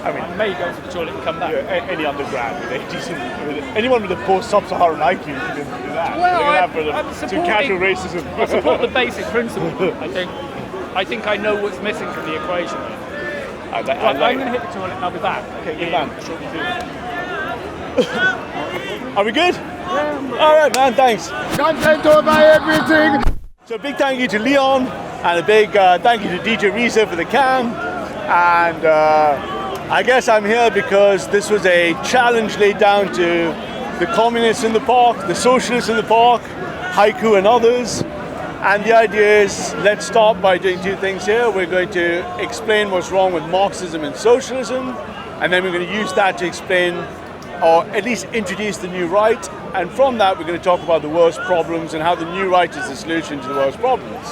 I mean, I may go to the toilet and come back. any undergrad with anyone with a post-sub-Saharan IQ can do that. Well, I'm some casual racism. I support the basic principle. I think I know what's missing from the equation. I'm going to hit the toilet and I'll be back. Okay, good man. Are we good? Yeah. All right, man. Thanks. Content over everything. So a big thank you to Leon, and a big thank you to DJ Riza for the cam. And I guess I'm here because this was a challenge laid down to the communists in the park, the socialists in the park, Haiku and others. And the idea is, let's start by doing two things here. We're going to explain what's wrong with Marxism and socialism, and then we're going to use that to explain, or at least introduce the new right. And from that, we're going to talk about the world's problems and how the new right is the solution to the world's problems.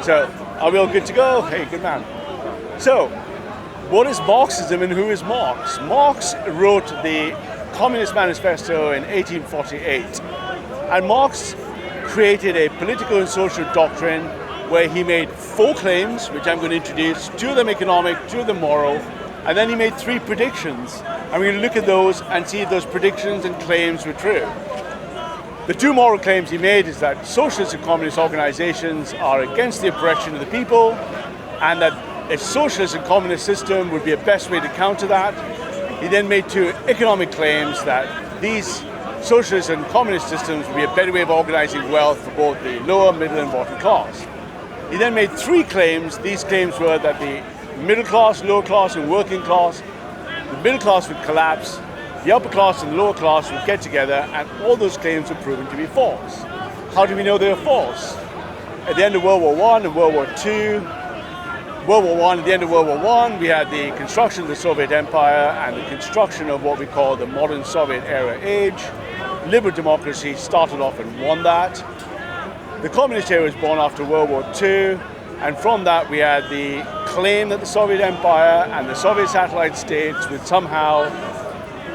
So, are we all good to go? Hey, good man. So, what is Marxism and who is Marx? Marx wrote the Communist Manifesto in 1848. And Marx created a political and social doctrine where he made 4 claims, which I'm going to introduce, 2 of them economic, 2 of them moral, and then he made 3 predictions. And we're going to look at those and see if those predictions and claims were true. The 2 moral claims he made is that socialist and communist organizations are against the oppression of the people, and that a socialist and communist system would be a best way to counter that. He then made 2 economic claims that these socialist and communist systems would be a better way of organizing wealth for both the lower, middle, and bottom class. He then made 3 claims. These claims were that the middle class, lower class, and working class, the middle class would collapse, the upper class and the lower class would get together, and all those claims were proven to be false. How do we know they were false? At the end of World War I and World War II, at the end of World War I, we had the construction of the Soviet Empire and the construction of what we call the modern Soviet era age. Liberal democracy started off and won that. The communist era was born after World War II, and from that we had the claim that the Soviet Empire and the Soviet satellite states would somehow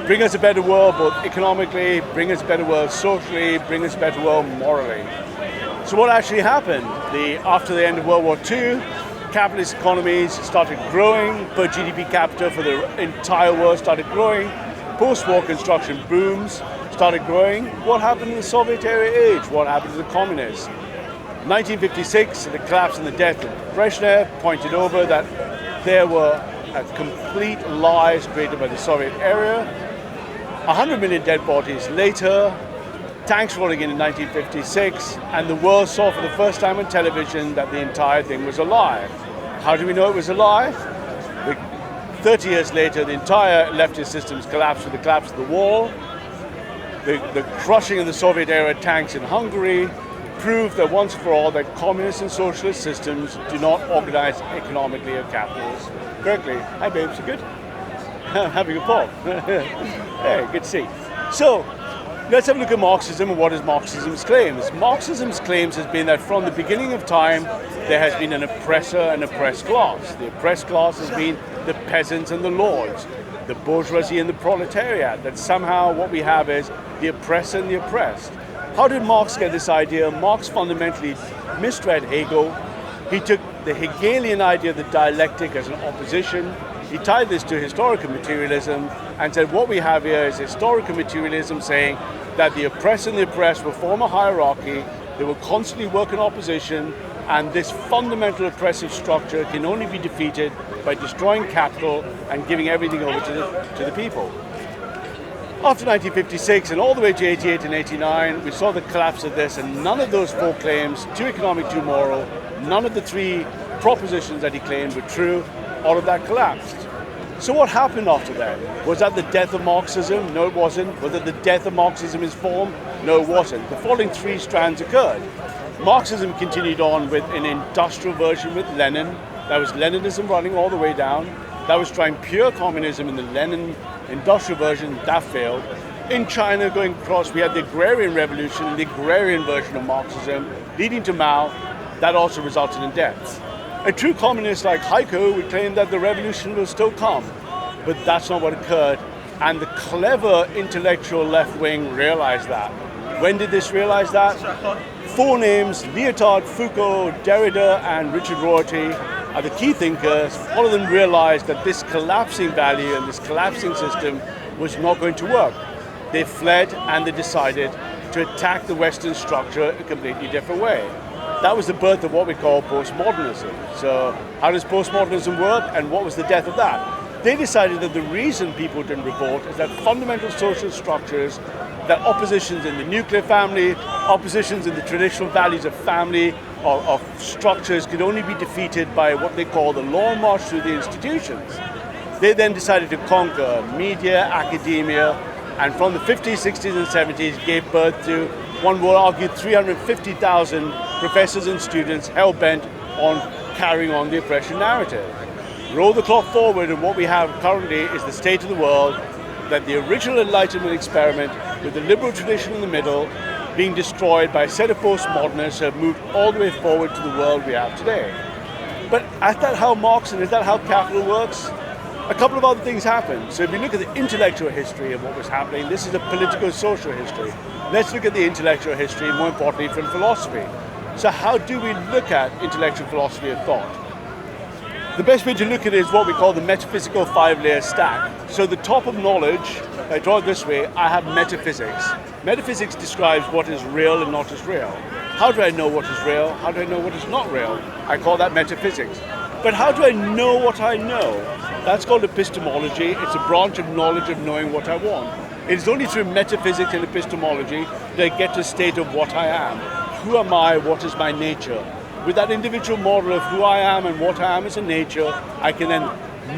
bring us a better world, both economically, bring us a better world socially, bring us a better world morally. So what actually happened? After the end of World War II, capitalist economies started growing, per GDP capita for the entire world started growing, post-war construction booms started growing. What happened in the Soviet era age? What happened to the communists? 1956, the collapse and the death of Brezhnev pointed over that there were complete lies created by the Soviet era. 100 million dead bodies later, tanks rolling in 1956, and the world saw for the first time on television that the entire thing was a lie. How do we know it was a lie? 30 years later, the entire leftist systems collapsed with the collapse of the wall. The crushing of the Soviet era tanks in Hungary proved that once for all that communist and socialist systems do not organize economically or capitalism correctly. Hi babes, you good? Having a pop. Hey, good to see. So, let's have a look at Marxism and what is Marxism's claims. Marxism's claims has been that from the beginning of time, there has been an oppressor and oppressed class. The oppressed class has been the peasants and the lords, the bourgeoisie and the proletariat, that somehow what we have is the oppressor and the oppressed. How did Marx get this idea? Marx fundamentally misread Hegel. He took the Hegelian idea of the dialectic as an opposition. He tied this to historical materialism and said what we have here is historical materialism saying that the oppressed and the oppressed will form a hierarchy, they will constantly work in opposition, and this fundamental oppressive structure can only be defeated by destroying capital and giving everything over to the people. After 1956 and all the way to 88 and 89, we saw the collapse of this, and none of those 4 claims, 2 economic, 2 moral, none of the 3 propositions that he claimed were true. All of that collapsed. So what happened after that? Was that the death of Marxism? No, it wasn't. Was it the death of Marxism as form? No, it wasn't. The following 3 strands occurred. Marxism continued on with an industrial version with Lenin. That was Leninism running all the way down. That was trying pure communism in the Lenin industrial version. That failed. In China, going across, we had the agrarian revolution and the agrarian version of Marxism, leading to Mao. That also resulted in deaths. A true communist like Haiku would claim that the revolution will still come, but that's not what occurred. And the clever intellectual left wing realized that. When did this realize that? 4 names, Lyotard, Foucault, Derrida, and Richard Rorty, are the key thinkers. All of them realized that this collapsing value and this collapsing system was not going to work. They fled and they decided to attack the Western structure a completely different way. That was the birth of what we call postmodernism. So how does postmodernism work, and what was the death of that? They decided that the reason people didn't revolt is that fundamental social structures, that oppositions in the nuclear family, oppositions in the traditional values of family, of structures, could only be defeated by what they call the long march through the institutions. They then decided to conquer media, academia, and from the 50s, 60s, and 70s gave birth to, one will argue, 350,000 professors and students hell-bent on carrying on the oppression narrative. Roll the clock forward, and what we have currently is the state of the world, that the original Enlightenment experiment with the liberal tradition in the middle being destroyed by a set of postmodernists who have moved all the way forward to the world we have today. But is that how Marx and is that how capital works? A couple of other things happened. So if you look at the intellectual history of what was happening, this is a political-social history. Let's look at the intellectual history, more importantly, from philosophy. So how do we look at intellectual philosophy of thought? The best way to look at it is what we call the metaphysical five-layer stack. So the top of knowledge, I draw it this way, I have metaphysics. Metaphysics describes what is real and not as real. How do I know what is real? How do I know what is not real? I call that metaphysics. But how do I know what I know? That's called epistemology. It's a branch of knowledge of knowing what I want. It is only through metaphysics and epistemology that I get to a state of what I am. Who am I? What is my nature? With that individual model of who I am and what I am as a nature, I can then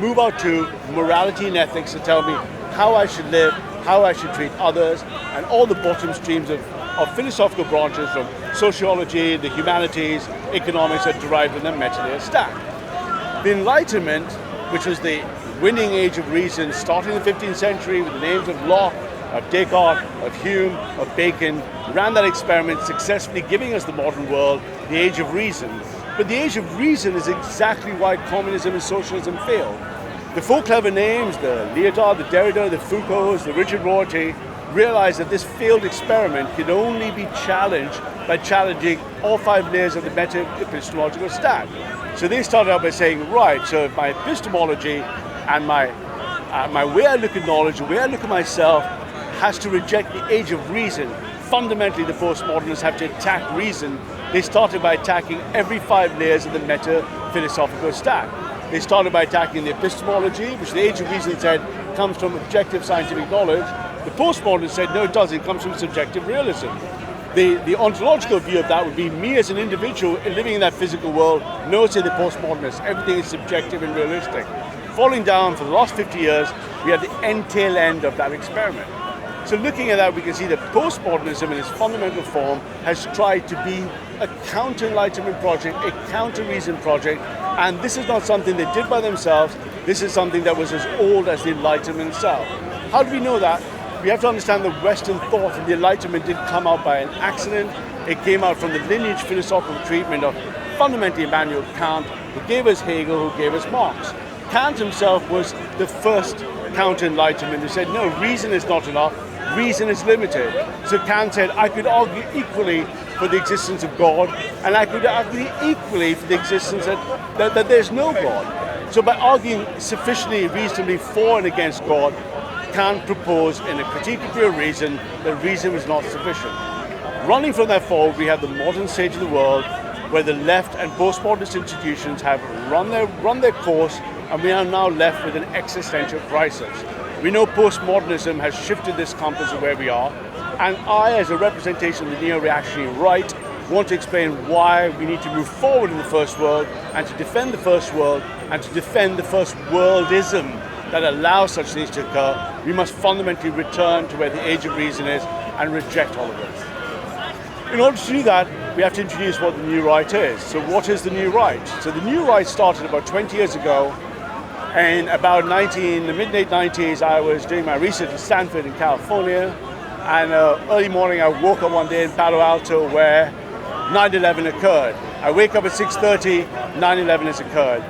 move out to morality and ethics to tell me how I should live, how I should treat others, and all the bottom streams of philosophical branches from sociology, the humanities, economics are derived in the meta-layer stack. The Enlightenment, which was the winning age of reason, starting in the 15th century with the names of Locke, of Descartes, of Hume, of Bacon, ran that experiment successfully, giving us the modern world, the age of reason. But the age of reason is exactly why communism and socialism failed. The four clever names, the Lyotard, the Derrida, the Foucaults, the Richard Rorty, realized that this failed experiment could only be challenged by challenging all five layers of the meta-epistemological stack. So they started out by saying, right, so my epistemology and my way I look at knowledge, the way I look at myself, has to reject the age of reason. Fundamentally, the postmodernists have to attack reason. They started by attacking every five layers of the meta-philosophical stack. They started by attacking the epistemology, which the age of reason said comes from objective scientific knowledge. The postmodernists said, no, it doesn't, it comes from subjective realism. The ontological view of that would be me as an individual living in that physical world. No, say the postmodernists, everything is subjective and realistic. Falling down for the last 50 years, we have the tail end of that experiment. So looking at that, we can see that postmodernism in its fundamental form has tried to be a counter-enlightenment project, a counter-reason project, and this is not something they did by themselves. This is something that was as old as the Enlightenment itself. How do we know that? We have to understand that Western thought and the Enlightenment didn't come out by an accident. It came out from the lineage philosophical treatment of fundamentally Immanuel Kant, who gave us Hegel, who gave us Marx. Kant himself was the first counter-enlightenment who said, no, reason is not enough, reason is limited. So Kant said, I could argue equally for the existence of God, and I could argue equally for the existence that there's no God. So by arguing sufficiently reasonably for and against God, Kant proposed in a critique of pure reason that reason was not sufficient. Running from that forward, we have the modern stage of the world where the left and postmodernist institutions have run their course, and we are now left with an existential crisis. We know postmodernism has shifted this compass of where we are, and I, as a representation of the neo-reactionary right, want to explain why we need to move forward in the first world, and to defend the first world, and to defend the first worldism that allows such things to occur. We must fundamentally return to where the age of reason is and reject all of this. In order to do that, we have to introduce what the new right is. So what is the new right? So the new right started about 20 years ago, and about in the mid-late 90s, I was doing my research at Stanford in California, and early morning I woke up one day in Palo Alto where 9/11 occurred. I wake up at 6:30, 9/11 has occurred.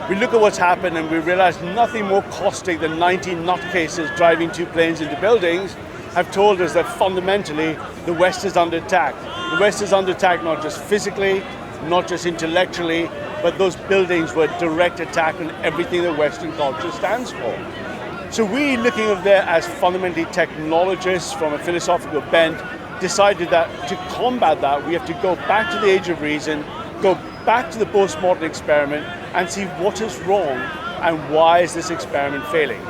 We look at what's happened and we realize nothing more caustic than 19 nutcases driving two planes into buildings have told us that fundamentally the West is under attack. The West is under attack not just physically, not just intellectually, but those buildings were a direct attack on everything that Western culture stands for. So we, looking at there as fundamentally technologists from a philosophical bent, decided that to combat that, we have to go back to the age of reason, go back to the postmodern experiment and see what is wrong and why is this experiment failing.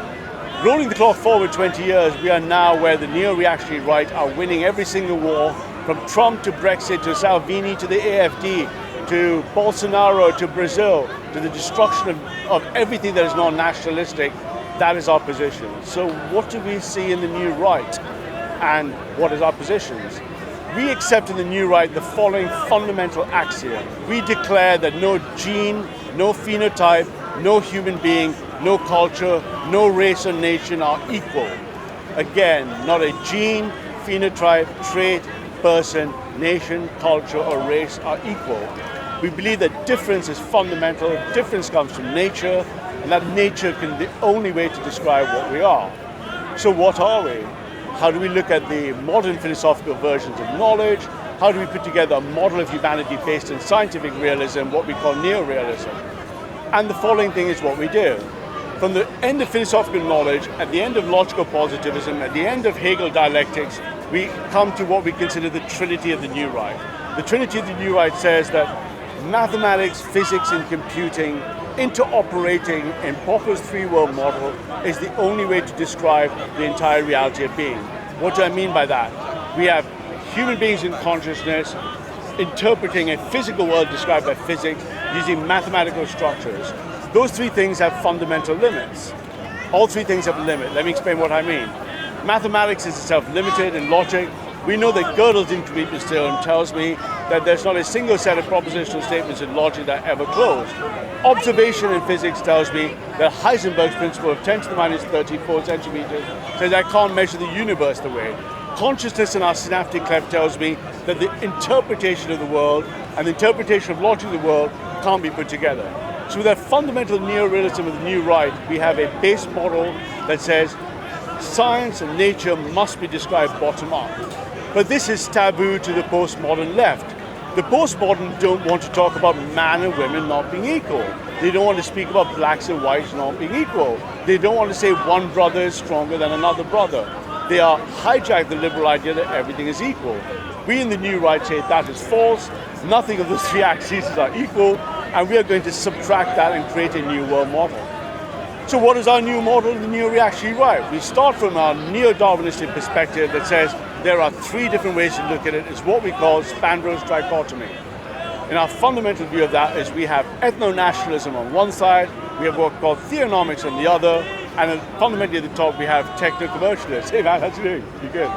Rolling the clock forward 20 years, we are now where the neo-reactionary right are winning every single war, from Trump to Brexit to Salvini to the AFD to Bolsonaro to Brazil to the destruction of everything that is non-nationalistic. That is our position. So what do we see in the new right and what is our positions? We accept in the new right the following fundamental axiom. We declare that no gene, no phenotype, no human being, no culture, no race or nation are equal. Again, not a gene, phenotype, trait, person, nation, culture or race are equal. We believe that difference is fundamental, difference comes from nature, and that nature can be the only way to describe what we are. So what are we? How do we look at the modern philosophical versions of knowledge? How do we put together a model of humanity based on scientific realism, what we call neo-realism? And the following thing is what we do. From the end of philosophical knowledge, at the end of logical positivism, at the end of Hegel dialectics, we come to what we consider the trinity of the new right. The trinity of the new right says that mathematics, physics, and computing interoperating in Popper's three-world model is the only way to describe the entire reality of being. What do I mean by that? We have human beings in consciousness interpreting a physical world described by physics using mathematical structures. Those three things have fundamental limits. All three things have a limit. Let me explain what I mean. Mathematics is itself limited in logic. We know that Gödel's incompleteness theorem tells me that there's not a single set of propositional statements in logic that ever close. Observation in physics tells me that Heisenberg's principle of 10 to the minus 34 centimeters says I can't measure the universe the way. Consciousness in our synaptic cleft tells me that the interpretation of the world and the interpretation of logic of the world can't be put together. So with that fundamental neo-realism of the new right, we have a base model that says science and nature must be described bottom up. But this is taboo to the postmodern left. The postmodern don't want to talk about man and women not being equal. They don't want to speak about blacks and whites not being equal. They don't want to say one brother is stronger than another brother. They are hijacked the liberal idea that everything is equal. We in the new right say that is false. Nothing of those three axes are equal, and we are going to subtract that and create a new world model. So what is our new model in the neo-reactionary right? We start from our neo-Darwinistic perspective that says there are three different ways to look at it. It's what we call Spandrell's trichotomy. And our fundamental view of that is we have ethno-nationalism on one side, we have what we call theonomics on the other, and fundamentally at the top we have techno-commercialists. Hey man, how's you doing? You good?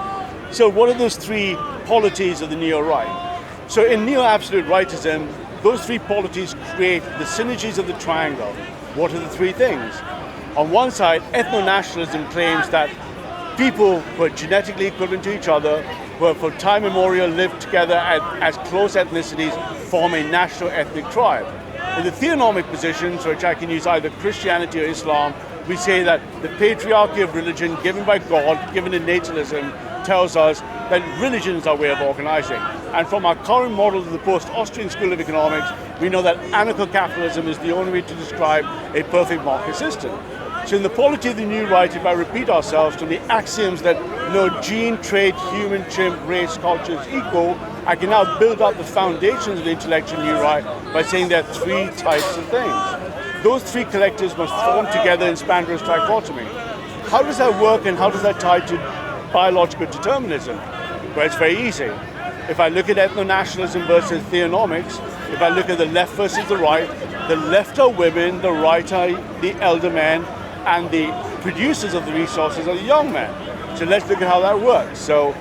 So what are those three polities of the neo-right? So in neo-absolute rightism, those three polities create the synergies of the triangle. What are the three things? On one side, ethno-nationalism claims that people who are genetically equivalent to each other, who have for time immemorial lived together as close ethnicities, form a national ethnic tribe. In the theonomic positions, which I can use either Christianity or Islam, we say that the patriarchy of religion given by God, given in natalism, tells us that religion is our way of organizing. And from our current model of the post-Austrian School of Economics, we know that anarcho-capitalism is the only way to describe a perfect market system. So in the polity of the new right, if I repeat ourselves to the axioms that no gene, trait, human, chimp, race, culture is equal, I can now build up the foundations of the intellectual new right by saying there are three types of things. Those three collectives must form together in Spandrell's trichotomy. How does that work and how does that tie to biological determinism? Well, it's very easy. If I look at ethno-nationalism versus theonomics, if I look at the left versus the left are women, the right are the elder men, and the producers of the resources are the young men. So let's look at how that works. So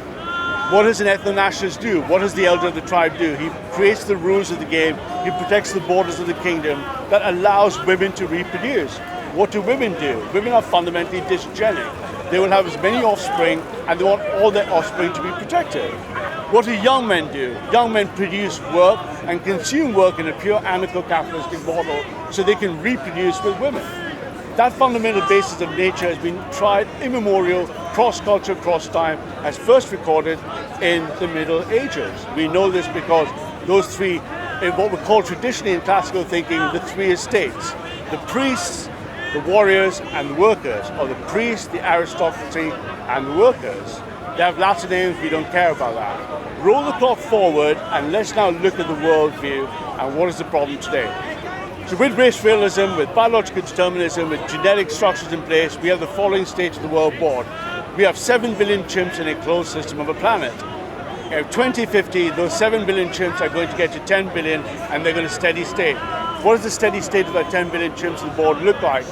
what does an ethno-nationalist do? What does the elder of the tribe do? He creates the rules of the game, he protects the borders of the kingdom that allows women to reproduce. What do women do? Women are fundamentally dysgenic. They will have as many offspring and they want all their offspring to be protected. What do young men do? Young men produce work and consume work in a pure anarcho-capitalistic model so they can reproduce with women. That fundamental basis of nature has been tried immemorial, cross-culture, cross-time, as first recorded in the Middle Ages. We know this because those three in what we call traditionally in classical thinking the three estates: the priests, the warriors, and the workers, or the priests, the aristocracy, and the workers. They have Latin names, we don't care about that. Roll the clock forward and let's now look at the worldview and what is the problem today. So with race realism, with biological determinism, with genetic structures in place, we have the following state of the world board. We have 7 billion chimps in a closed system of a planet. In 2050, those 7 billion chimps are going to get to 10 billion and they're going to steady state. What does the steady state of that 10 billion chimps on the board look like?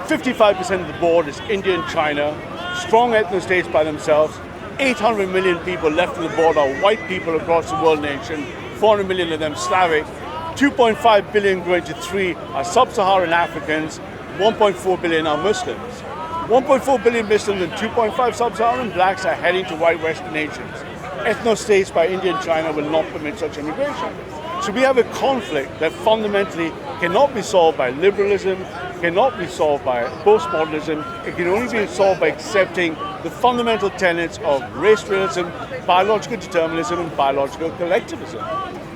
55% of the board is India and China, strong ethno-states by themselves. 800 million people left on the board are white people across the world nation, 400 million of them Slavic, 2.5 billion growing to 3 are sub-Saharan Africans, 1.4 billion are Muslims. 1.4 billion Muslims and 2.5 sub-Saharan blacks are heading to white Western nations. Ethno-states by India and China will not permit such immigration. So we have a conflict that fundamentally cannot be solved by liberalism, cannot be solved by postmodernism. It can only be solved by accepting the fundamental tenets of race realism, biological determinism, and biological collectivism.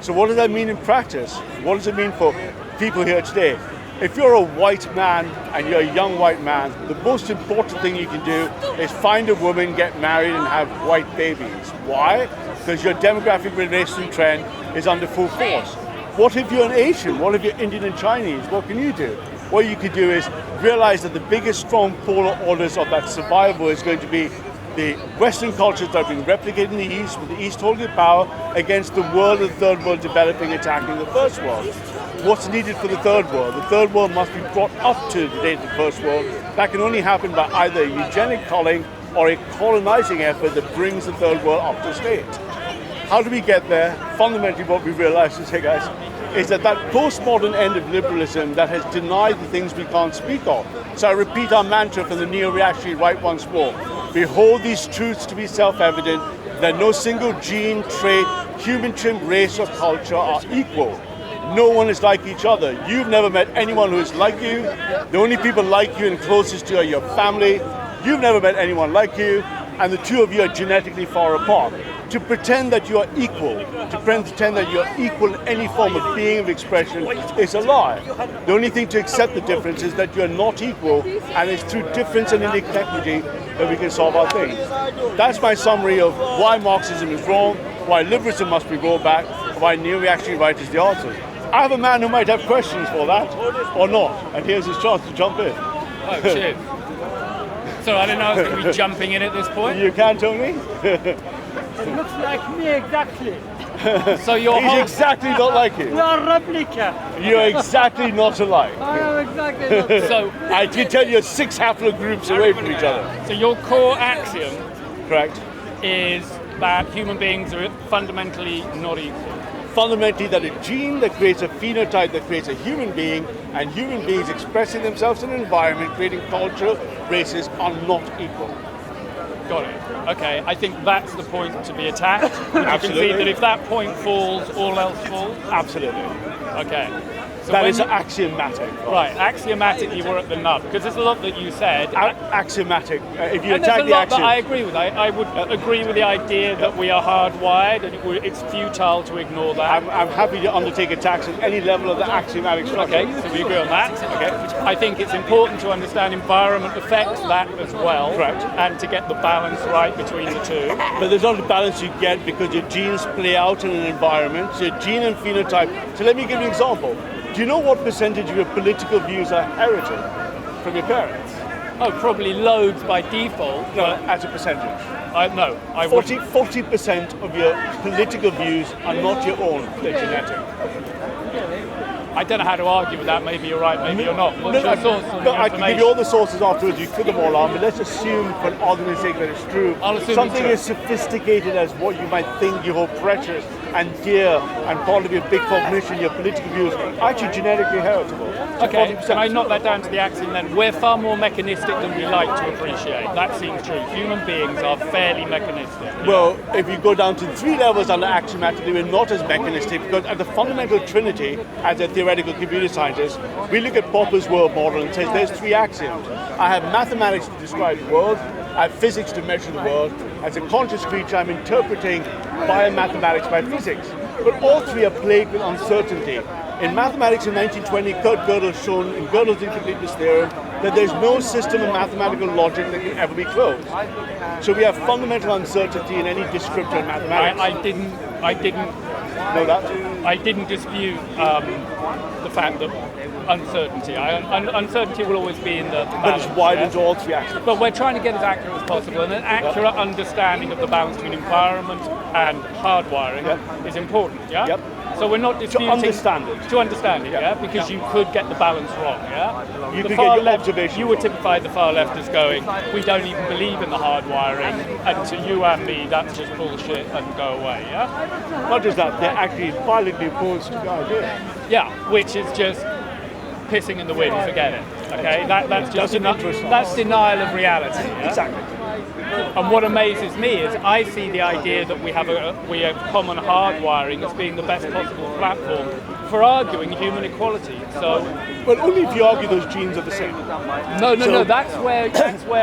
So what does that mean in practice? What does it mean for people here today? If you're a white man and you're a young white man, the most important thing you can do is find a woman, get married, and have white babies. Why? Because your demographic relation trend is under full force. What if you're an Asian? What if you're Indian and Chinese? What can you do? What you could do is realize that the biggest strong polar orders of that survival is going to be the Western cultures that are being replicated in the East, with the East holding power against the world of the third world developing, attacking the first world. What's needed for the third world? The third world must be brought up to the date of the first world. That can only happen by either a eugenic culling or a colonizing effort that brings the third world up to state. How do we get there? Fundamentally what we realize is, hey guys, is that postmodern end of liberalism that has denied the things we can't speak of. So I repeat our mantra from the neo-reactionary right once more. Behold these truths to be self-evident, that no single gene, trait, human trim, race or culture are equal. No one is like each other. You've never met anyone who is like you. The only people like you and closest to you are your family. You've never met anyone like you, and the two of you are genetically far apart. To pretend that you are equal, to pretend that you are equal in any form of being, of expression, is a lie. The only thing to accept the difference is that you are not equal, and it's through difference and inequity that we can solve our things. That's my summary of why Marxism is wrong, why liberalism must be rolled back, why neo-reactionary right is the answer. I have a man who might have questions for that, or not, and here's his chance to jump in. Oh, cheers. So I don't know if we're jumping in at this point. You can tell me? It looks like me exactly. So He's exactly not like you. You are a replica. You're exactly not alike. I am exactly not. So I can tell you're 6 haplogroups away from each other. So your core axiom Correct? is that human beings are fundamentally not equal. Fundamentally, that a gene that creates a phenotype that creates a human being, and human beings expressing themselves in an environment, creating culture, races, are not equal. Got it. Okay, I think that's the point to be attacked. You can Absolutely. see that if that point falls, all else falls. Absolutely. Okay. So That when is axiomatic. right, axiomatic, you were at the nub, because there's a lot that you said. Axiomatic. If you And there's attack a the lot that axiom. I agree with. I would agree with the idea that we are hardwired and it's futile to ignore that. I'm happy to undertake attacks at any level of the axiomatic structure. Okay, so we agree on that. Okay. I think it's important to understand environment affects that as well. Correct. And to get the balance right between the two. But there's not a balance you get because your genes play out in an environment. So your gene and phenotype. So let me give you an example. Do you know what percentage of your political views are inherited from your parents? Oh, probably loads by default. No, But as a percentage. I would. 40% of your political views are not your own, they're genetic. I don't know how to argue with that. Maybe you're right, maybe you're not. What's your source on No, the I can give you information? all the sources afterwards, you put them all on, but let's assume for argument's sake that it's true. I'll assume Something it's as sophisticated as what you might think you hold precious and dear and part of your big cognition, your political views, are actually genetically heritable. So Okay, 40%. can I knock that down to the axiom then? We're far more mechanistic than we like to appreciate. That seems true. Human beings are fairly mechanistic. Well, if you go down to 3 levels under axiomatically, we're not as mechanistic because at the fundamental trinity, as a theoretical computer scientist, we look at Popper's world model and says there's 3 axioms. I have mathematics to describe the world, I have physics to measure the world. As a conscious creature, I'm interpreting biomathematics by physics. But all three are plagued with uncertainty. In mathematics in 1920, Kurt Gödel shown in Gödel's incompleteness theorem that there's no system of mathematical logic that can ever be closed. So we have fundamental uncertainty in any descriptor in mathematics. I didn't know that. I didn't dispute the fact that uncertainty will always be in the balance. But it's wide into all three axes. But we're trying to get as accurate as possible, and an accurate understanding of the balance between environment and hardwiring is important. Yeah. Yep. So we're not disputing to understand it. To understand it, yeah, because you could get the balance wrong, yeah. You could get your observation. You would typify the far left as going, we don't even believe in the hardwiring, and to you and me, that's just bullshit and go away, yeah. Not just that, they're actually violently opposed to the idea. Yeah, which is just pissing in the wind. Forget it. Okay, that's just that's denial of reality. Yeah? Exactly. And what amazes me is I see the idea that we have common hardwiring as being the best possible platform for arguing human equality. So, but only if you argue those genes are the same. No. That's where.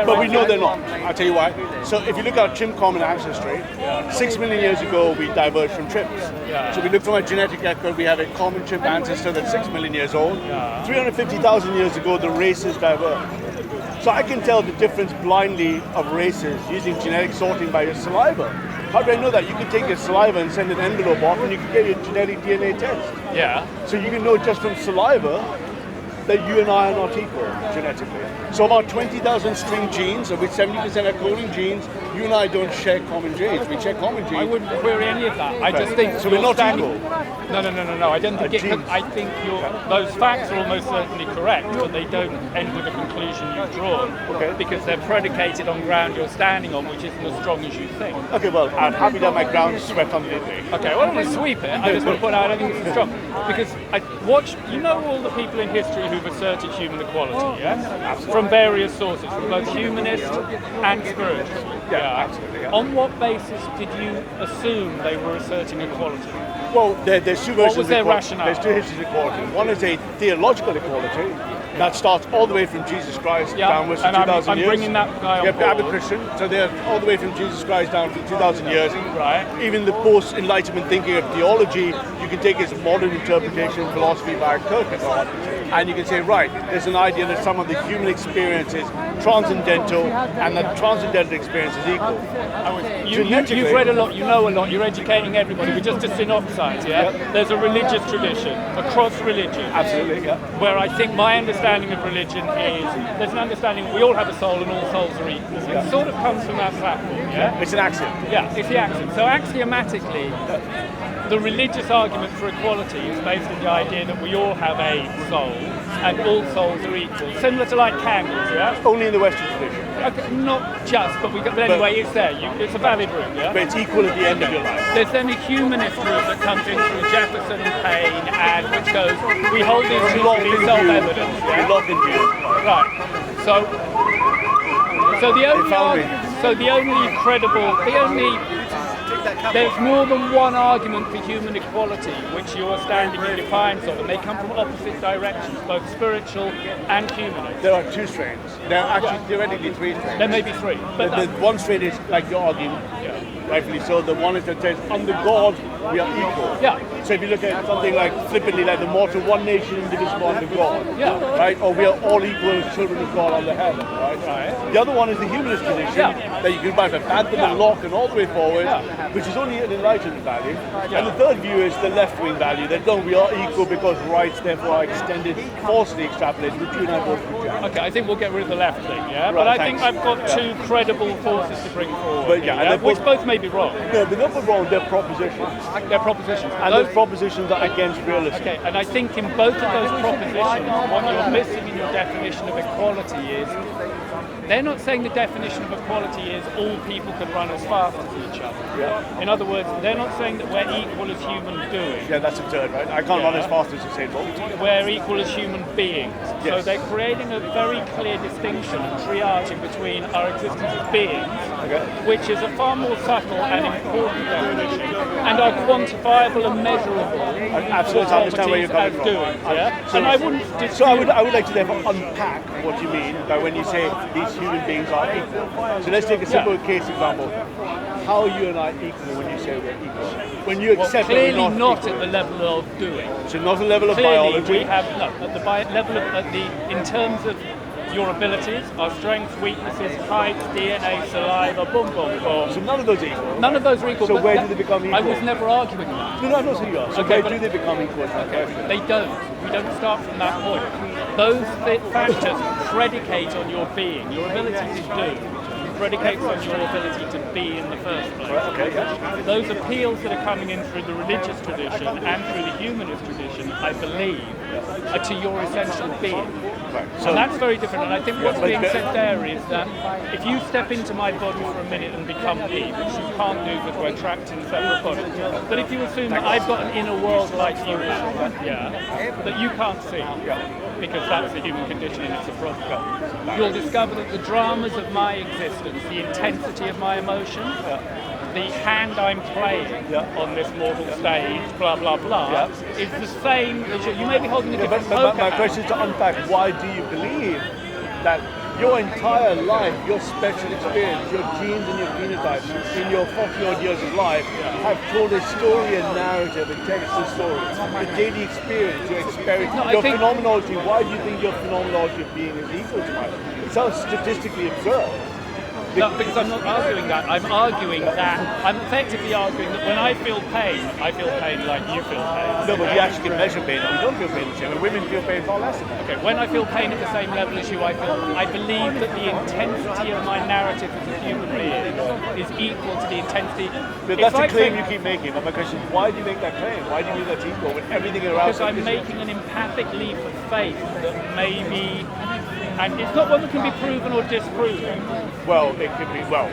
But we know they're not. I'll tell you why. So if you look at chimp-common ancestry, 6 million years ago we diverged from chimps. Yeah. So we look from a genetic record, we have a common chimp ancestor that's 6 million years old. Yeah. 350,000 years ago the races diverged. So I can tell the difference blindly of races using genetic sorting by your saliva. How do I know that? You can take your saliva and send an envelope off and you can get your genetic DNA test. Yeah. So you can know just from saliva that you and I are not equal genetically. So about 20,000 string genes, of which 70% are coding genes, you and I don't share common genes. We share common genes. I wouldn't query any of that. I just think so we're not equal. No. I don't think I think those facts are almost certainly correct, but they don't end with the conclusion you've drawn. Okay. Because they're predicated on ground you're standing on, which isn't as strong as you think. Okay, well, I'm happy that my ground is swept underneath me. Okay, well, I'm going to sweep it. I just want to point out I don't think it's as strong. Because I watched, all the people in history who've asserted human equality, yes? From various sources, from both humanist and spiritual. Yeah, absolutely. Yeah. On what basis did you assume they were asserting equality? Well, there's two versions. What was their rationale? There's two histories of equality. One is a theological equality that starts all the way from Jesus Christ downwards to 2,000 years. I'm bringing that guy on board. I'm a Christian, so they're all the way from Jesus Christ down to 2,000 years. Right. Even the post-Enlightenment thinking of theology, you can take as modern interpretation philosophy by Kierkegaard, and you can say, right, there's an idea that some of the human experience is transcendental, and that transcendental experience is equal. You've read a lot, you know a lot, you're educating everybody, but just to synopsize, yeah? Yep. There's a religious tradition, across religion. Absolutely, yeah. Where I think my understanding of religion is, there's an understanding we all have a soul and all souls are equal. Yeah. It sort of comes from that platform, yeah? It's an axiom. Yeah, it's the axiom. So axiomatically, the religious argument for equality is based on the idea that we all have a soul and all souls are equal. Similar to like candles, yeah? Only in the Western tradition. Okay, not just, but anyway, it's there. It's a valid route, yeah? But it's equal at the end of your life. There's then a humanist route that comes in through Jefferson, Paine, and which goes, we hold these truths to be self-evident. Yeah? Lock in view. Right. There's more than one argument for human equality, which you are standing in defiance of, and they come from opposite directions, both spiritual and humanist. There are two strains. There are actually theoretically three strains. There may be three. But the one strain is like your argument, rightfully so. The one is that says, under God, we are equal. Yeah. So if you look at something like flippantly, like the motto, one nation indivisible under God, right? Or we are all equal children of God under heaven, right? The other one is the humanist tradition that you can buy for Bantham and Locke and all the way forward, which is only an enlightened value. And the third view is the left-wing value, that no, we are equal because rights therefore are extended, falsely extrapolated, which you and I both reject. Okay, I think we'll get rid of the left thing, yeah? Right, but I think I've got two credible forces to bring forward, which both may be wrong. No, they're not wrong, they're propositions. They're propositions. And those propositions are against realism. Okay, and I think in both of those propositions, what you're missing in your definition of equality is, they're not saying the definition of equality is all people can run as fast as each other. Yeah. In other words, they're not saying that we're equal as human doing. Yeah, that's absurd, right? I can't run as fast as Usain Bolt. We're equal as human beings. Yes. So they're creating a very clear distinction and triaging between our existence as beings, which is a far more subtle and important definition, and are quantifiable and measurable. I absolutely understand where you're coming from. Yeah? So, and I wouldn't dispute. So I would like to therefore unpack what you mean by when you say these human beings are equal. So let's take a simple case example. how you and I equal when you say we're equal? When you accept that clearly we're not equal. at the level of doing. So not a level of Clearly, biology. we have no at the level of in terms of your abilities, our strengths, weaknesses, heights, DNA, saliva, boom, boom, boom. So none of those are equal. None of those are equal. So but where that- do they become equal? I was never arguing that. No, I'm not saying you are. So Okay, where but- do they become equal? Is my question. They don't. We don't start from that point. Those factors predicate on your being. Your ability to do predicates on your ability to be in the first place. Okay, yeah. Those appeals that are coming in through the religious tradition and through the humanist tradition, I believe, are to your essential being. Right. And that's very different. And I think what's but being the- said there is that if you step into my body for a minute and become me, which you can't do because we're trapped in separate bodies, but if you assume that I've got an inner world like you have, that you can't see, because that's the human condition and it's a problem, you'll discover that the dramas of my existence, the intensity of my emotion, the hand I'm playing on this mortal stage, blah, blah, blah, is the same as you may be holding a different But poker my hand. question is to unpack, why do you believe that your entire life, your special experience, your genes and your phenotypes in your 40-odd years of life have told a story, a narrative, a textual story, the daily experience, your experience, No, I your think- phenomenology? Why do you think your phenomenology of being is equal to mine? It sounds statistically absurd. No, because I'm not arguing that. I'm effectively arguing that when I feel pain like you feel pain. No, but we actually can measure pain, and we don't feel pain the same, and women feel pain far less than that. Okay, when I feel pain at the same level as you, I believe that the intensity of my narrative as a human being is equal to the intensity. But It's that's like a claim saying- you keep making, but my question is, why do you make that claim? Why do you think that's equal when everything around Because I'm making an empathic leap of faith that maybe, and it's not one that can be proven or disproven. Well, it could be, no.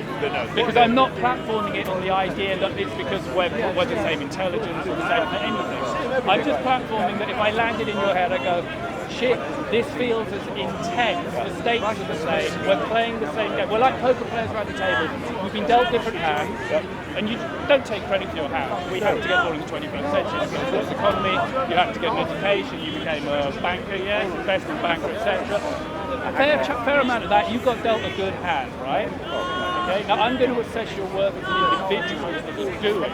Because I'm not platforming it on the idea that it's because we're the same intelligence or the same for anything. I'm just platforming that if I landed in your head, I go, shit, this feels as intense. The stakes are the same. We're playing the same game. We're like poker players around the table. We've been dealt different hands, and you don't take credit for your hand. We have to get born in the 21st century. You got the economy. You have to get an education. You became a banker, investment banker, etc. A fair amount of that, you got dealt a good hand, right? Okay. Now I'm going to assess your work as an individual as doing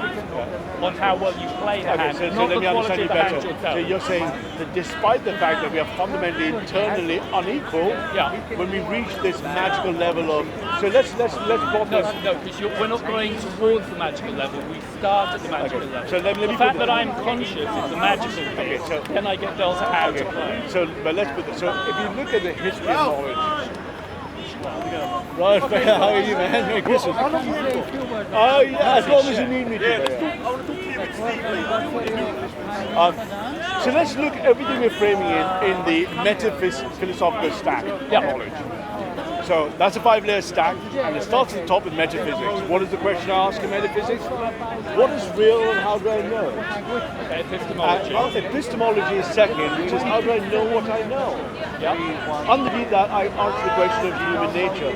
on how well you play the hand, So not let the me understand quality you of the hand better. you're dealt. So you're saying that despite the fact that we are fundamentally internally unequal, when we reach this magical level of, so let's plot No, this. because we're not going towards the magical level. We start at the magical level. So let me the put fact it- that I'm conscious is the magical bit. Okay, so- then I get dealt a hand to play. So, but let's put this. So if you look at the history of knowledge, right, how are you, man? Merry Christmas. Oh yeah, as long as you need me to. So let's look at everything we're framing in the philosophical stack of knowledge. So that's a 5-layer stack, and it starts at the top with metaphysics. What is the question I ask in metaphysics? What is real and how do I know? Epistemology. Epistemology is second, which is how do I know what I know? Underneath that, I answer the question of human nature.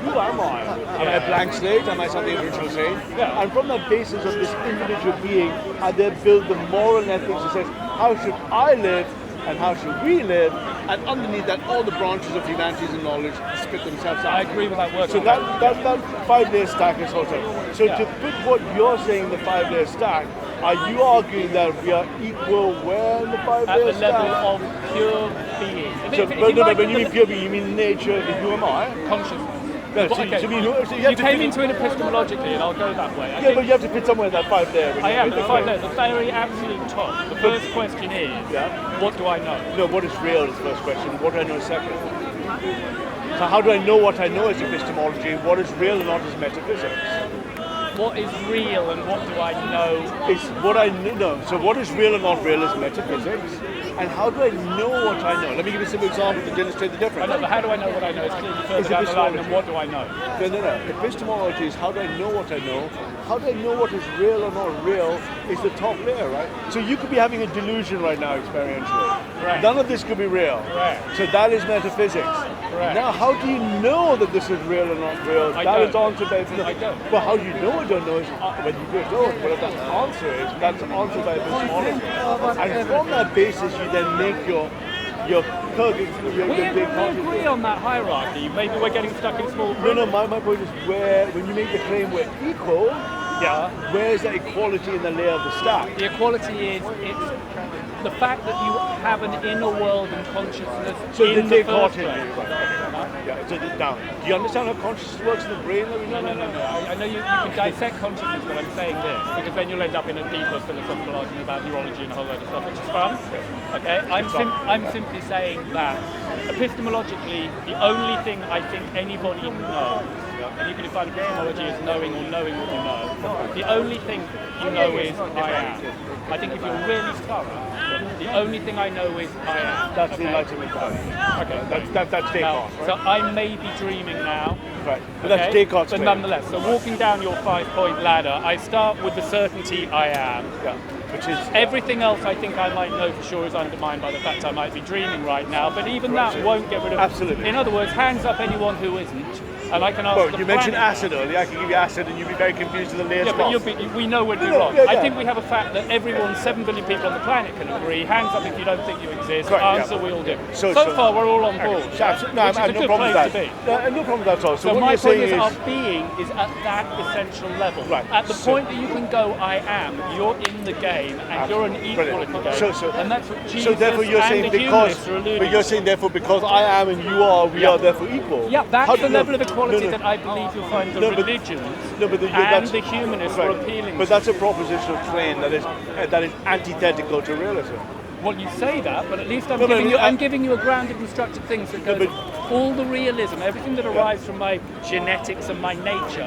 Who am I? Am I a blank slate? Am I something original saying? And from that basis of this individual being, I then build the moral ethics that says, how should I live and how should we live? And underneath that, all the branches of humanities and knowledge split themselves out. I agree with that word. So that 5-layer stack is also. So to put what you're saying in the 5-layer stack, are you arguing that we are equal where in the 5-layer at the level stack? of pure being. So, when you mean pure being, you mean nature, who am I? Consciousness. No, But, so okay, you have to came fit- into it epistemologically, and I'll go that way. I Yeah, think but you have to fit somewhere in that 5-layer. when I you're am, in but the if I know, the very absolute top, the first question is, what do I know? No, what is real is the first question. What do I know second? So how do I know what I know is epistemology? What is real and not is metaphysics? What is real and what do I know? It's what I know. So what is real and not real is metaphysics. And how do I know what I know? Let me give you a simple example to demonstrate the I difference. know, but how do I know what I know? It's clearly further It's down the line than epistemology. what do I know? No. Epistemology is how do I know what I know? How do I know what is real or not real is the top layer, right? So you could be having a delusion right now experientially. Right. None of this could be real. Right. So that is metaphysics. Right. Now, how do you know that this is real or not real? I That is don't. answered by I don't. Well, how do you know or don't know is whether you do or don't. But that answer is that's answered by epistemology. And from that basis, you then make your You're We agree on that hierarchy. Maybe we're getting stuck in small No, groups. no, my point is when you make the claim we're equal, Yeah. where's the equality in the layer of the stack? The equality is it's the fact that you have an inner world and consciousness So in the the first Descartes place. view, right? Yeah, so now, do you understand how consciousness works in the brain? No. I know you can dissect consciousness, but I'm saying this because then you'll end up in a deeper philosophical argument about neurology and a whole load of stuff, which is fun. Okay, I'm simply saying that epistemologically, the only thing I think anybody knows, and you can define epistemology as knowing or knowing what you know. The only thing you know is I am. I think if you're really thorough, the only thing I know is I am. That's the Enlightenment claim. Okay, That's Descartes, now, right? so I may be dreaming now. Right, but that's Okay? Descartes' But claim. nonetheless, so walking down your 5-point ladder, I start with the certainty I am. Yeah, which is Everything else I think I might know for sure is undermined by the fact I might be dreaming right now, but even that won't get rid of it. Absolutely. In other words, hands up anyone who isn't, and I can ask Well, the you mentioned planet. acid earlier. I can give you acid, and you'd be very confused with the layers. Yeah, but we know we'd be No, wrong. yeah, I yeah. think we have a fact that everyone, 7 billion people on the planet can agree. Hands up if you don't think you exist. Right, yeah. Answer, we all do. So- So so- far, we're all on board. Absolutely. No, which I is have a no good problem with place that. to be. No problem with that at all. So, So what my you're point saying is, our is, being is at that essential level. Right. At the So- point that you can go, I am, you're in the game, and you're an equal Brilliant. in the game. So- and that's what Jesus so therefore you're and saying the because, humanists are alluding but you're to. saying therefore because I am and you are, we Yeah. are therefore equal. Yeah, that's How the do- level no, of equality no, no. that I believe you'll find the No, but- religions No, but and that's, the humanists right. are appealing But to. that's a propositional claim that is antithetical to realism. Well, you say that, but at least I'm No, but giving you. I- I'm giving you a grounded and structured things that goes. but- All the realism, everything that arrives from my genetics and my nature,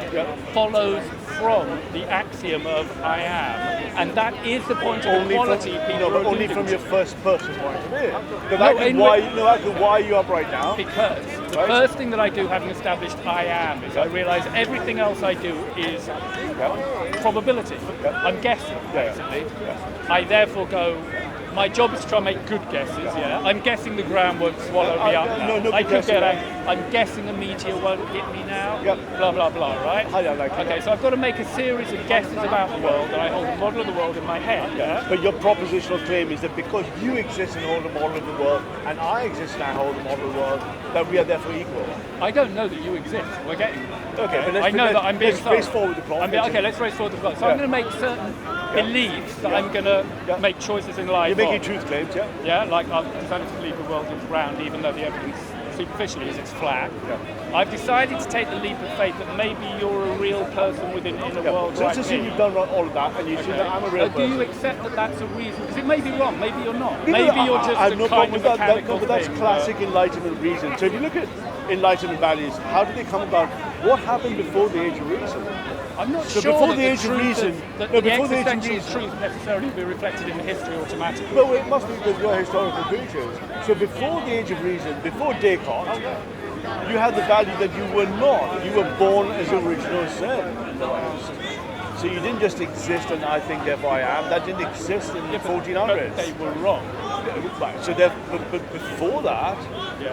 follows from the axiom of I am, and that is the point of equality. People but are only alluding from to. your first person point of view. But No, that could in wire you up right now. Because the Right. first thing that I do, having established I am, is I realise everything else I do is probability. I'm guessing, basically. I therefore go, my job is to try and make good guesses, yeah? I'm guessing the ground won't swallow me up now. no I good could get guessing. I'm guessing a meteor won't hit me now, Yep. blah, blah, blah, right? I don't like it. Okay, so I've got to make a series of guesses about the world, and I hold a model of the world in my head, yeah? But your propositional claim is that because you exist and hold a model of the world, and I exist and I hold a model of the world, that we are therefore equal. I don't know that you exist. We're getting there. Okay, but let's I know that I'm being let's race thorough. forward the plot. Okay, let's race forward the plot. So I'm going to make certain beliefs that I'm going to make choices in life. You're making on. truth claims, yeah? Yeah, like I've decided to believe the world is round, even though the evidence superficially is it's flat. Yeah. I've decided to take the leap of faith that maybe you're a real person within a world So let's like assume me. you've done all of that and you see that I'm a real Do person. you accept that that's a reason? Because it may be wrong, maybe you're not. No, Maybe you're just I have a no kind problem of with that, mechanical but that's thing, classic Enlightenment reason. So if you look at Enlightenment values, how did they come about? What happened before the Age of Reason? I'm not So sure before that the Age of truth Reason- that no, the before the Age of existential Reason- truth necessarily be reflected in the history automatically. Well, it must be because you're historical creatures. So before the Age of Reason, before Descartes, you had the value that you were not. You were born as original sin. So you didn't just exist and I think therefore I am. That didn't exist in the 1400s. But they were wrong. Right. So but before that,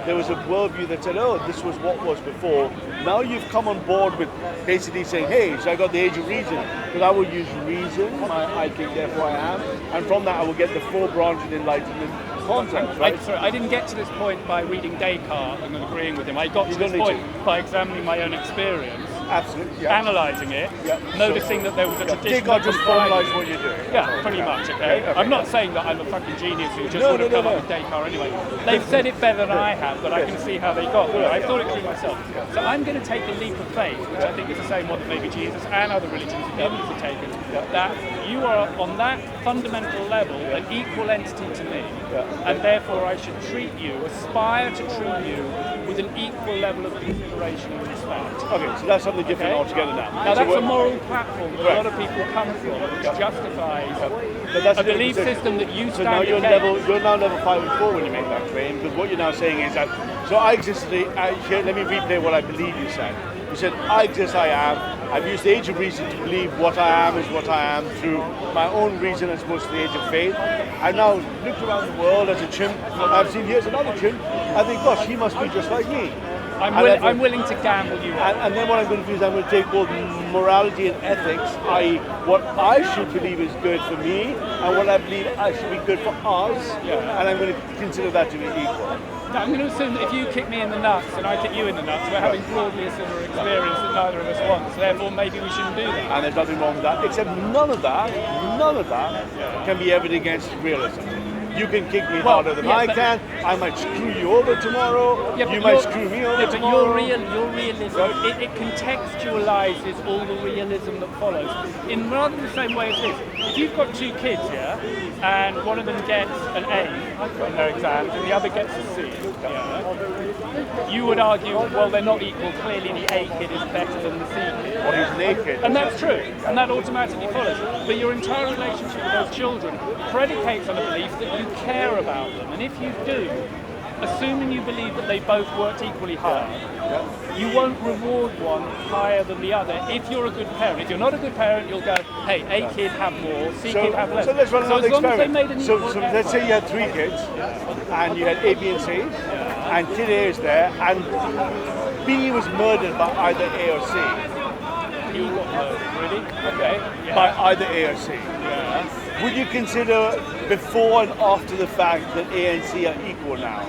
there was a worldview that said, oh, this was what was before. Now you've come on board with basically saying, hey, so I got the Age of Reason, because I will use reason, I think therefore I am, and from that I will get the four branching Enlightenment concepts, right? I didn't get to this point by reading Descartes and agreeing with him. I got You to don't this need point by examining my own experience, Absolutely. Yeah. analysing it, Yeah. noticing that there was a tradition Descartes that just described formalised it. what you're doing. Yeah, pretty much, okay? Okay. I'm not saying that I'm a fucking genius who just No, would have no, come no, up no. with Descartes anyway. They've said it better than I have, but I can see how they got there. I thought it through myself. So I'm going to take a leap of faith, which I think is the same one that maybe Jesus and other religions and humanists have taken, that you are on that fundamental level an equal entity to me, and therefore I should treat you, aspire to treat you with an equal level of consideration and respect. Okay, so that's something different Okay. altogether now. Now So that's a what- moral platform that a lot of people come from, which justifies But that's a the belief position. system that you So now stand you're against. you're now level 5 and 4 when you make that claim, because what you're now saying is that, so I exist today, here, let me replay what I believe you said. You said, I exist, I am. I've used the age of reason to believe what I am is what I am through my own reason as opposed to the age of faith. I've now looked around the world as a chimp. I've seen here's another chimp. I think, gosh, he must be just like me. I'm willing to gamble you on. And then what I'm going to do is I'm going to take both morality and ethics, i.e. what I should believe is good for me and what I believe I should be good for us, and I'm going to consider that to be equal. I'm going to assume that if you kick me in the nuts and I kick you in the nuts, we're having broadly a similar experience that neither of us wants. So therefore, maybe we shouldn't do that. And there's nothing wrong with that, except none of that can be evident against realism. You can kick me harder than I can. I might screw you over tomorrow. You might screw me over tomorrow. But your realism, it contextualizes all the realism that follows in rather the same way as this. If you've got two kids, and one of them gets an A on their exams and the other gets a C, you would argue, well, they're not equal. Clearly, the A kid is better than the C kid. Or he's an A kid. And that's true, and that automatically follows. But your entire relationship with those children predicates on the belief that you care about them, and if you do, assuming you believe that they both worked equally hard, you won't reward one higher than the other if you're a good parent. If you're not a good parent, you'll go, hey, A kid have more, C kid have less. So let's run another experiment. So so let's say you had 3 kids, and you had A, B, and C, and kid A is there, and B was murdered by either A or C. He got murdered, really? Okay. By either A or C. Would you consider before and after the fact that A and C are equal now?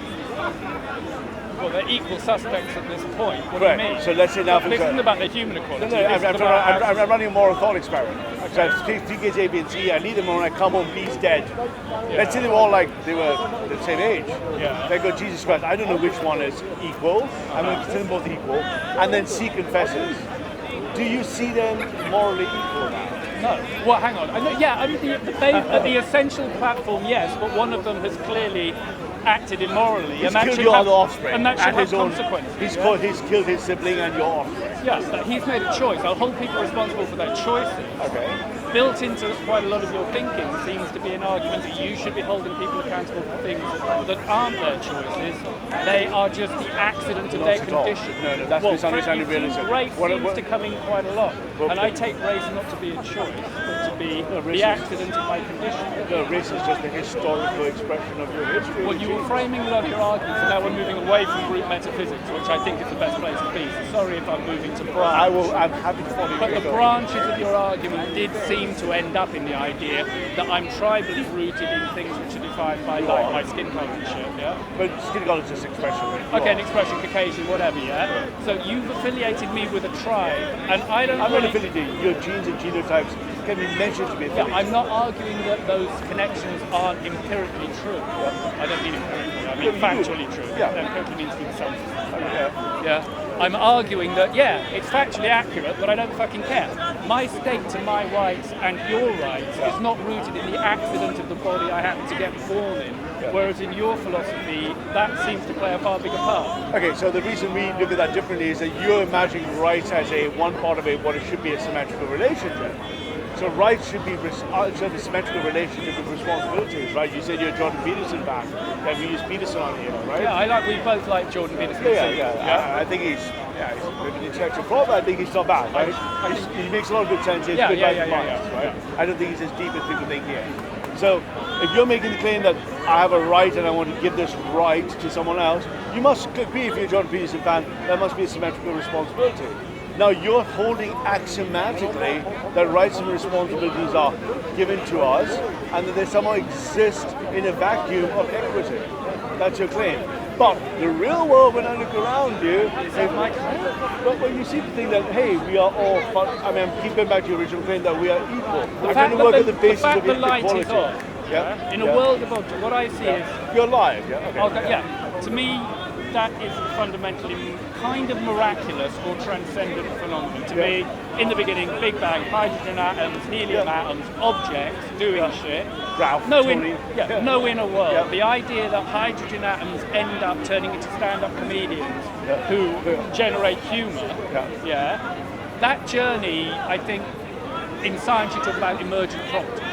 Well, they're equal suspects at this point. What do you mean? So let's say now... This isn't about their human equality. No, I'm running a moral thought experiment. So I have 3 kids, A, B, and C. I leave them when I come home, B's dead. Let's say they were all they were the same age. They go, Jesus Christ, I don't know which one is equal. I'm going to consider them both equal. And then C confesses. Do you see them morally equal now? No. Well, hang on. At the essential platform, yes, but one of them has clearly acted immorally. He's killed your other offspring. And that should have his own consequences. He's killed his sibling and your offspring. Yes, but he's made a choice. I'll hold people responsible for their choices. Okay. Built into quite a lot of your thinking seems to be an argument that you should be holding people accountable for things that aren't their choices. They are just the accident of their condition. No, that's misunderstanding realism. Race seems to come in quite a lot. And I take race not to be a choice, but to be the accident of my condition. No, race is just a historical expression of your history. Well, you were framing a lot of your arguments, and now we're moving away from group metaphysics, which I think is the best place to be. So sorry if I'm moving to branch. I'm happy to follow you. But the branches of your argument did seem to end up in the idea that I'm tribally rooted in things which are defined by like my skin colour and shit, But skin colour is just expression. Okay, an expression, Caucasian, whatever, So you've affiliated me with a tribe, and I don't. I'm not affiliated. Your genes and genotypes can be mentioned to be affiliated. I'm not arguing that those connections aren't empirically true. I don't mean empirically. I mean factually true. Empirically means through the census. I'm arguing that, it's factually accurate, but I don't fucking care. My stake to my rights and your rights is not rooted in the accident of the body I happen to get born in, whereas in your philosophy, that seems to play a far bigger part. Okay, so the reason we look at that differently is that you're imagining rights as one part of what it should be a symmetrical relationship. So rights should be a symmetrical relationship with responsibilities, right? You said you're a Jordan Peterson fan. We use Peterson on here, right? Yeah, we both like Jordan Peterson. I think he's a bit of an intellectual problem. I think he's not bad, right? He makes a lot of good sense. He's good minds, right? I don't think he's as deep as people think he is. So if you're making the claim that I have a right and I want to give this right to someone else, you must agree, if you're a Jordan Peterson fan, that must be a symmetrical responsibility. Now you're holding axiomatically that rights and responsibilities are given to us and that they somehow exist in a vacuum of equity. That's your claim. But the real world, when I look around you, but when you see the thing that, hey, we are all, I keep going back to your original claim that we are equal. The fact that the light is on. In a world of objects, what I see is... You're alive, To me, that is fundamentally kind of miraculous or transcendent phenomenon. To me, in the beginning, Big Bang, hydrogen atoms, helium atoms, objects doing shit. No inner world. The idea that hydrogen atoms end up turning into stand-up comedians who generate humour, that journey, I think, in science you talk about emergent properties.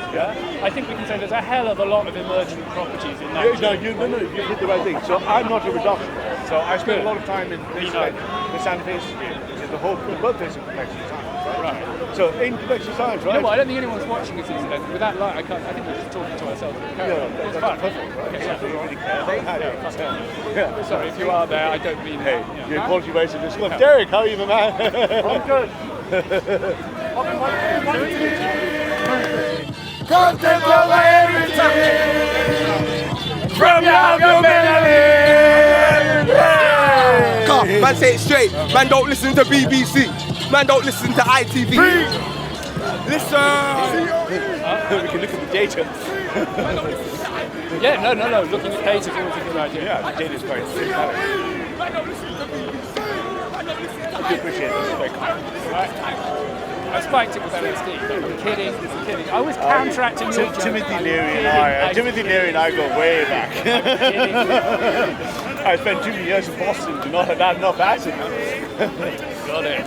I think we can say there's a hell of a lot of emergent properties in that. You hit the right thing. So I'm not a reductionist. So I spend a lot of time in the Santa Fe Institute. is the birthplace of complexity science, right? So in complexity science, right? No, but I don't think anyone's watching this incident. With that light, I think we're just talking to ourselves. It's fine. Perfect, right? Okay, So we really care about how Sorry, if you are there, I don't mean Hey, that. you're quality based in this club. Derek, how are you, my man? I'm good. Content over everything. From your Man, say it straight. Man, don't listen to BBC. Man, don't listen to ITV. Listen. We can look at the data. Yeah, no. Looking at data is always a good idea. Yeah, the data is very good. I do appreciate it. It's very kind. I spiked it with LSD. I'm kidding. I was counteracting your joke. Timothy Leary and I go way back. I spent 2 years in Boston. Do not have that enough acid. Got it.